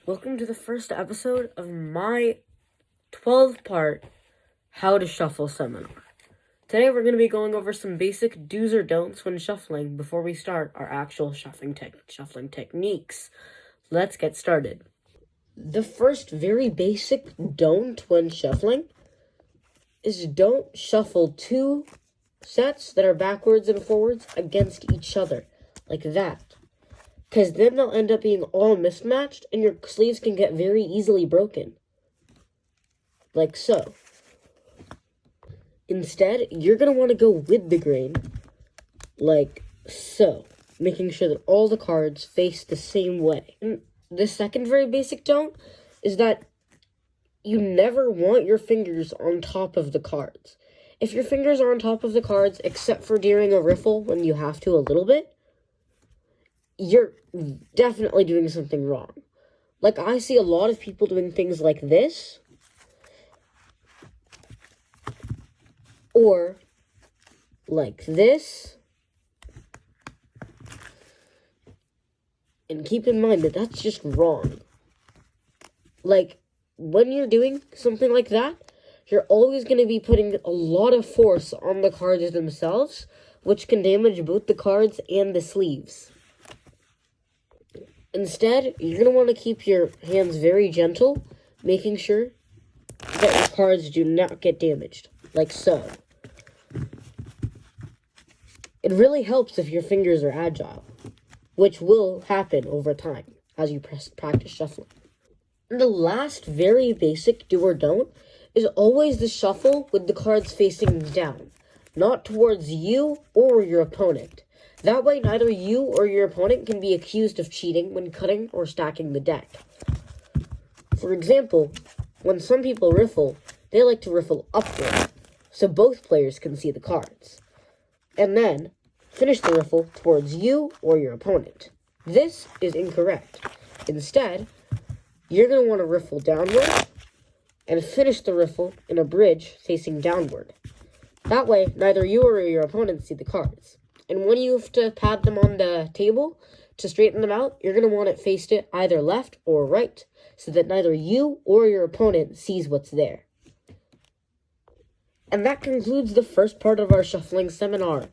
Welcome to the first episode of my 12-part How to Shuffle seminar. Today we're going to be going over some basic do's or don'ts when shuffling before we start our actual shuffling techniques. Let's get started. The first very basic don't when shuffling is don't shuffle two sets that are backwards and forwards against each other, like that. Because then they'll end up being all mismatched, and your sleeves can get very easily broken. Like so. Instead, you're going to want to go with the grain, like so, making sure that all the cards face the same way. And the second very basic don't is that you never want your fingers on top of the cards. If your fingers are on top of the cards, except for during a riffle when you have to a little bit, you're definitely doing something wrong. Like, I see a lot of people doing things like this, or like this, and keep in mind that that's just wrong. Like, when you're doing something like that, you're always going to be putting a lot of force on the cards themselves, which can damage both the cards and the sleeves. Instead, you're going to want to keep your hands very gentle, making sure that your cards do not get damaged, like so. It really helps if your fingers are agile, which will happen over time as you practice shuffling. And the last very basic do or don't is always the shuffle with the cards facing down, not towards you or your opponent. That way, neither you or your opponent can be accused of cheating when cutting or stacking the deck. For example, when some people riffle, they like to riffle upward, so both players can see the cards. And then, finish the riffle towards you or your opponent. This is incorrect. Instead, you're going to want to riffle downward and finish the riffle in a bridge facing downward. That way, neither you or your opponent see the cards. And when you have to pad them on the table to straighten them out, you're going to want it faced it either left or right, so that neither you or your opponent sees what's there. And that concludes the first part of our shuffling seminar.